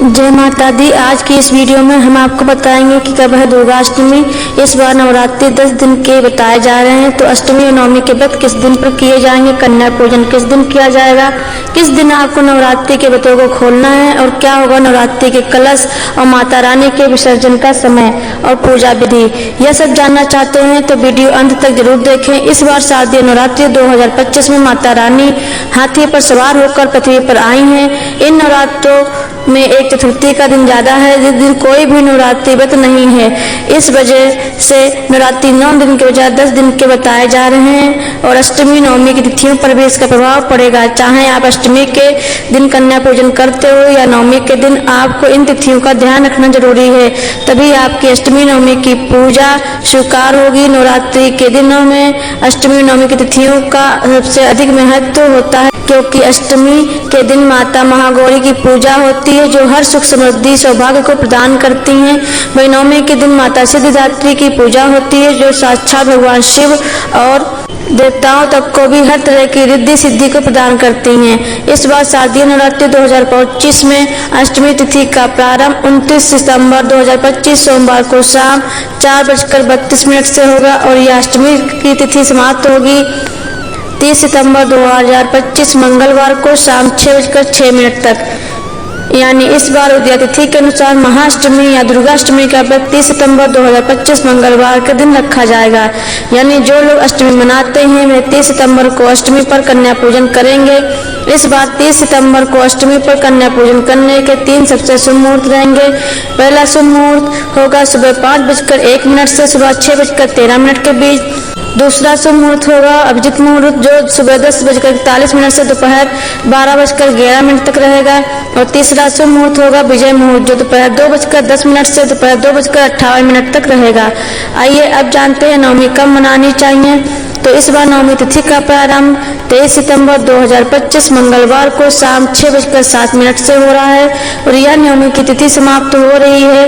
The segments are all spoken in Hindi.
जय माता दी। आज की इस वीडियो में हम आपको बताएंगे कि कब है दुर्गाष्टमी। इस बार नवरात्रि 10 दिन के बताए जा रहे हैं। तो अष्टमी और नवमी के व्रत किस दिन पर किए जाएंगे, कन्या पूजन किस दिन किया जाएगा, किस दिन आपको नवरात्रि के व्रतों को खोलना है और क्या होगा नवरात्रि के कलश और माता रानी के विसर्जन का समय और पूजा विधि, यह सब जानना चाहते हैं तो वीडियो अंत तक जरूर देखें। इस बार शारदीय नवरात्रि 2025 में माता रानी हाथी पर सवार होकर पृथ्वी पर आई हैं। इन नवरात्रों में एक चतुर्थी का दिन ज्यादा है, जिस दिन कोई भी नवरात्रि व्रत नहीं है। इस वजह से नवरात्रि 9 दिन के बजाय 10 दिन के बताए जा रहे हैं और अष्टमी नवमी की तिथियों पर भी इसका प्रभाव पड़ेगा। चाहे आप अष्टमी के दिन कन्या पूजन करते हो या नवमी के दिन, आपको इन तिथियों का ध्यान रखना जरूरी है, तभी आपकी अष्टमी नवमी की पूजा स्वीकार होगी। नवरात्रि के दिनों में अष्टमी नवमी की तिथियों का सबसे अधिक महत्व होता है, क्योंकि अष्टमी के दिन माता महागौरी की पूजा होती है, जो हर सुख समृद्धि सौभाग्य को प्रदान करती हैं। वहीं नवमी के दिन माता सिद्धिदात्री की पूजा होती है, जो साक्षात भगवान शिव और देवताओं तक को भी हर तरह की रिद्धि सिद्धि को प्रदान करती हैं। इस बार शारदीय नवरात्रि 2025 में अष्टमी तिथि का प्रारंभ 29 सितंबर 2025 सोमवार को शाम 4:32 से होगा और यह अष्टमी की तिथि समाप्त होगी 30 सितंबर 2025 मंगलवार को शाम 6:06 तक। यानी इस बार उदय तिथि के अनुसार महाअष्टमी या दुर्गाष्टमी का व्रत 30 सितंबर 2025 मंगलवार के दिन रखा जाएगा। यानी जो लोग अष्टमी मनाते हैं वे 30 सितंबर को अष्टमी पर कन्या पूजन करेंगे। इस बार 30 सितंबर को अष्टमी पर कन्या पूजन करने के 3 सबसे शुभ मुहूर्त रहेंगे। पहला शुभ मुहूर्त होगा सुबह 5:01 से सुबह 6:13 के बीच। दूसरा शुभ मुहूर्त होगा अभिजित मुहूर्त, जो सुबह 10:41 से दोपहर 12:11 तक रहेगा। और तीसरा शुभ मुहूर्त होगा विजय मुहूर्त, जो दोपहर 2:10 से दोपहर 2:58 तक रहेगा। आइए अब जानते हैं नवमी कब मनानी चाहिए। तो इस बार नवमी तिथि का प्रारंभ 23 सितंबर 2025 मंगलवार को शाम 6:07 से हो रहा है और यह नवमी की तिथि समाप्त हो रही है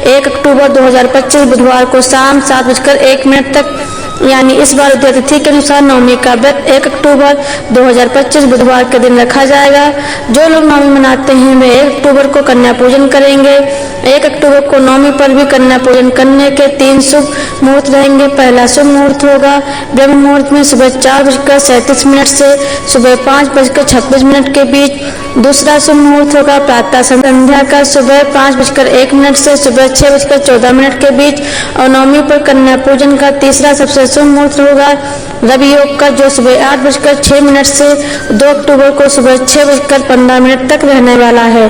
1 अक्टूबर 2025 बुधवार को शाम 7:01 तक। यानी इस बार उदय तिथि के अनुसार नवमी का व्रत 1 अक्टूबर 2025 बुधवार के दिन रखा जाएगा। जो लोग नवमी मनाते हैं वे 1 अक्टूबर को कन्या पूजन करेंगे। 1 अक्टूबर को नवमी पर भी कन्या पूजन करने के 3 शुभ मुहूर्त रहेंगे। पहला शुभ मुहूर्त होगा ब्रह्म मुहूर्त में सुबह 4:37 से सुबह 5:26 के बीच। दूसरा शुभ मुहूर्त होगा प्रातः संध्या का सुबह 5:01 से सुबह 6:14 के बीच। और नवमी पर कन्या पूजन का तीसरा सबसे शुभ मुहूर्त होगा रवि योग का, जो सुबह 8:06 से 2 अक्टूबर को सुबह 6:15 तक रहने वाला है।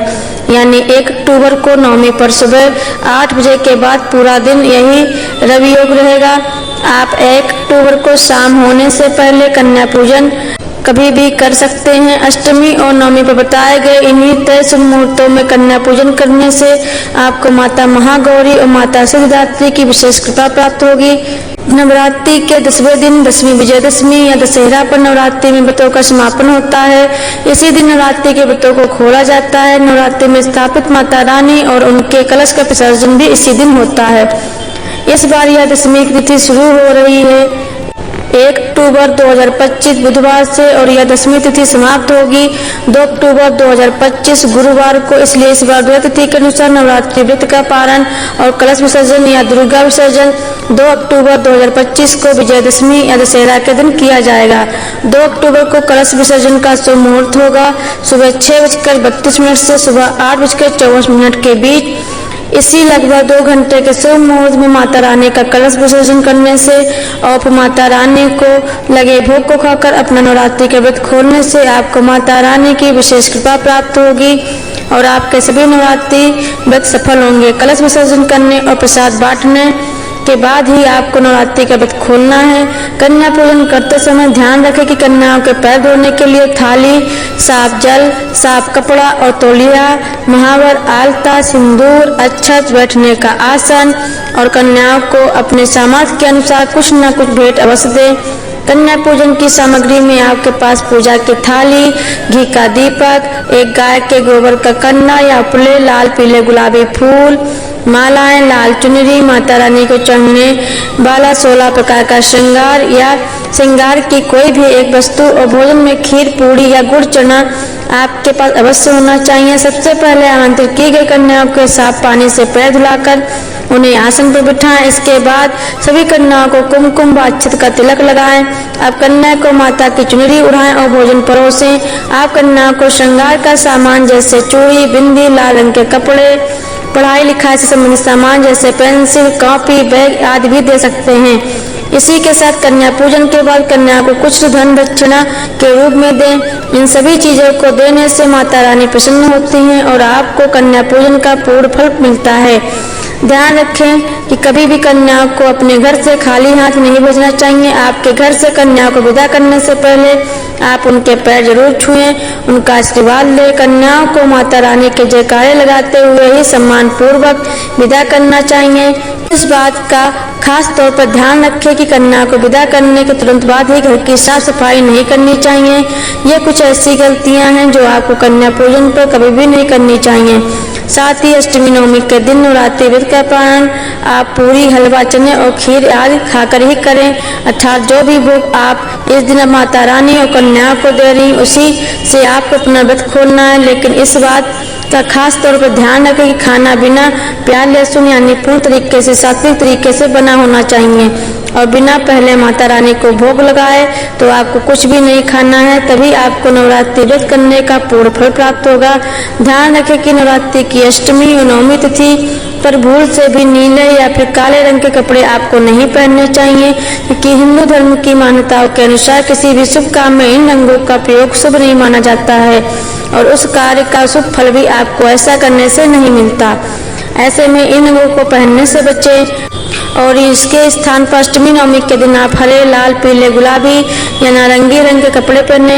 यानी 1 अक्टूबर को नवमी पर सुबह 8 बजे के बाद पूरा दिन यही रवि योग रहेगा। आप 1 अक्टूबर को शाम होने से पहले कन्या पूजन कभी भी कर सकते हैं। अष्टमी और नवमी पर बताए गए इन्हीं तय शुभ मुहूर्तों में कन्या पूजन करने से आपको माता महागौरी और माता सिद्धिदात्री की विशेष कृपा प्राप्त होगी। नवरात्रि के 10वें दिन दसवीं विजयदशमी या दशहरा पर नवरात्रि में व्रतों का समापन होता है। इसी दिन नवरात्रि के व्रतों को खोला जाता है। नवरात्रि में स्थापित माता रानी और उनके कलश का विसर्जन भी इसी दिन होता है। इस बार यह दशमी की तिथि शुरू हो रही है 1 अक्टूबर 2025 बुधवार से और यह दशमी तिथि समाप्त होगी 2 अक्टूबर 2025 गुरुवार को। इसलिए इस बार उदय तिथि के अनुसार नवरात्रि व्रत का पारण और कलश विसर्जन या दुर्गा विसर्जन 2 अक्टूबर 2025 को विजयदशमी या दशहरा के दिन किया जाएगा। 2 अक्टूबर को कलश विसर्जन का शुभ मुहूर्त होगा सुबह 6:32 से सुबह 8:24 के बीच। इसी लगभग 2 घंटे के शुभ मुहूर्त में माता रानी का कलश विसर्जन करने से और फिर माता रानी को लगे भोग को खाकर अपना नवरात्रि के व्रत खोलने से आपको माता रानी की विशेष कृपा प्राप्त होगी और आपके सभी नवरात्रि व्रत सफल होंगे। कलश विसर्जन करने और प्रसाद बांटने के बाद ही आपको नवरात्रि का व्रत खोलना है। कन्या पूजन करते समय ध्यान रखें कि कन्याओं के पैर धोने के लिए थाली, साफ जल, साफ कपड़ा और तौलिया, महावर, आलता, सिंदूर, अक्षत, बैठने का आसन और कन्याओं को अपने सामर्थ्य के अनुसार कुछ न कुछ भेंट अवश्य दें। कन्या पूजन की सामग्री में आपके पास पूजा की थाली, घी का दीपक, एक गाय के गोबर का कन्ना या उपले, लाल पीले गुलाबी फूल, मालाएं, लाल चुनरी, माता रानी को चढ़ने वाला 16 प्रकार का श्रृंगार या श्रृंगार की कोई भी एक वस्तु और भोजन में खीर, पूड़ी या गुड़ चना आपके पास अवश्य होना चाहिए। सबसे पहले आमंत्रित की गई कन्याओं के साफ पानी से पैर धुलाकर उन्हें आसन पर बिठाएं। इसके बाद सभी कन्याओं को कुमकुम व अक्षत का तिलक लगाएं। आप कन्या को माता की चुनरी उड़ाएं और भोजन परोसें। आप कन्याओं को श्रृंगार का सामान जैसे चूड़ी, बिंदी, लाल रंग के कपड़े, पढ़ाई लिखाई से संबंधित सामान जैसे पेंसिल, कॉपी, बैग आदि भी दे सकते हैं। इसी के साथ कन्या पूजन के बाद कन्या को कुछ धन दक्षिणा के रूप में दें। इन सभी चीजों को देने से माता रानी प्रसन्न होती हैं और आपको कन्या पूजन का पूर्ण फल मिलता है। ध्यान रखें कि कभी भी कन्या को अपने घर से खाली हाथ नहीं भेजना चाहिए। आपके घर से कन्या को विदा करने से पहले आप उनके पैर जरूर छुएं, उनका आशीर्वाद लें। कन्याओं को माता रानी के जयकारे लगाते हुए ही सम्मान पूर्वक विदा करना चाहिए। इस बात का खास तौर पर ध्यान रखें कि कन्या को विदा करने के तुरंत बाद ही घर की साफ सफाई नहीं करनी चाहिए। ये कुछ ऐसी गलतियां हैं जो आपको कन्या पूजन पर कभी भी नहीं करनी चाहिए। साथ ही अष्टमी नवमी के दिन नवरात्रि व्रत का पालन आप पूरी, हलवा, चने और खीर आदि खाकर ही करें। अर्थात जो भी भोग आप इस दिन माता रानी और कन्याओं को दे रही उसी से आपको अपना व्रत खोलना है। लेकिन इस बात का खास तौर पर ध्यान रखें कि खाना बिना प्याज लहसुन यानी पूर्ण तरीके से सात्विक तरीके से बना होना चाहिए और बिना पहले माता रानी को भोग लगाए तो आपको कुछ भी नहीं खाना है। तभी आपको नवरात्रि व्रत करने का पूर्ण फल प्राप्त होगा। ध्यान रखें कि नवरात्रि की अष्टमी और नवमी तिथि पर भूल से भी नीले या फिर काले रंग के कपड़े आपको नहीं पहनने चाहिए, क्योंकि हिंदू धर्म की मान्यताओं के अनुसार किसी भी शुभ काम में इन रंगों का प्रयोग शुभ नहीं माना जाता है और उस कार्य का शुभ फल भी आपको ऐसा करने से नहीं मिलता। ऐसे में इन रंगों को पहनने से बचें और इसके स्थान पर अष्टमी नवमी के दिन आप हरे, लाल, पीले, गुलाबी या नारंगी रंग के कपड़े पहने।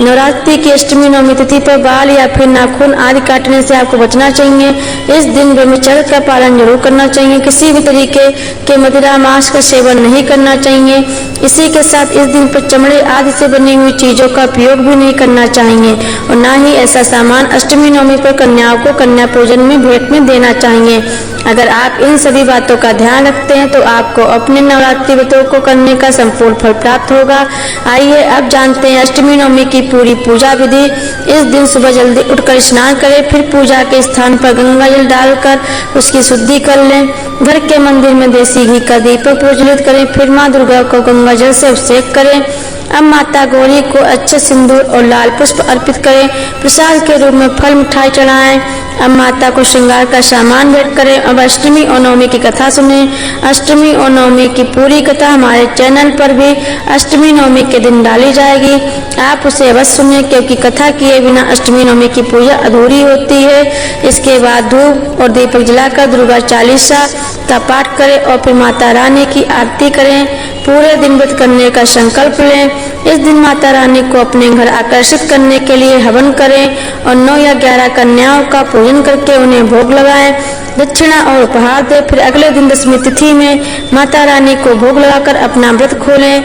नवरात्रि की अष्टमी नवमी तिथि पर बाल या फिर नाखून आदि काटने से आपको बचना चाहिए। इस दिन ब्रह्मचर्य का पालन जरूर करना चाहिए। किसी भी तरीके के मदिरा, मांस का सेवन नहीं करना चाहिए। इसी के साथ इस दिन पर चमड़े आदि से बनी हुई चीजों का प्रयोग भी नहीं करना चाहिए और न ही ऐसा सामान अष्टमी नवमी पर कन्याओं को कन्या पूजन में भेंट में देना चाहिए। अगर आप इन सभी बातों का ध्यान रखते हैं तो आपको अपने नवरात्रि व्रतों को करने का संपूर्ण फल प्राप्त होगा। आइए अब जानते हैं अष्टमी नवमी की पूरी पूजा विधि। इस दिन सुबह जल्दी उठकर स्नान करें, फिर पूजा के स्थान पर गंगा जल डालकर उसकी शुद्धि कर लें। घर के मंदिर में देसी घी का दीपक प्रज्वलित करें, फिर माँ दुर्गा को गंगा जल से अभिषेक करें। अब माता गौरी को अच्छे सिंदूर और लाल पुष्प अर्पित करें। प्रसाद के रूप में फल मिठाई चढ़ाएं। अब माता को श्रृंगार का सामान भेंट करें। अब अष्टमी और नवमी की कथा सुने। अष्टमी और नवमी की पूरी कथा हमारे चैनल पर भी अष्टमी नवमी के दिन डाली जाएगी। आप उसे अवश्य सुनें, क्योंकि कथा किए बिना अष्टमी नवमी की पूजा अधूरी होती है। इसके बाद धूप और दीपक जलाकर दुर्गा चालीसा का पाठ करें और फिर माता रानी की आरती करें। पूरे दिन व्रत करने का संकल्प लें। इस दिन माता रानी को अपने घर आकर्षित करने के लिए हवन करें और 9 या 11 कन्याओं का पूजन करके उन्हें भोग लगाएं, दक्षिणा और उपहार दें। फिर अगले दिन दशमी तिथि में माता रानी को भोग लगाकर अपना व्रत खोलें।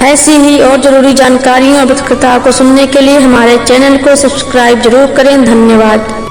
ऐसी ही और जरूरी जानकारियों और व्रत कथाओं को सुनने के लिए हमारे चैनल को सब्सक्राइब जरूर करें। धन्यवाद।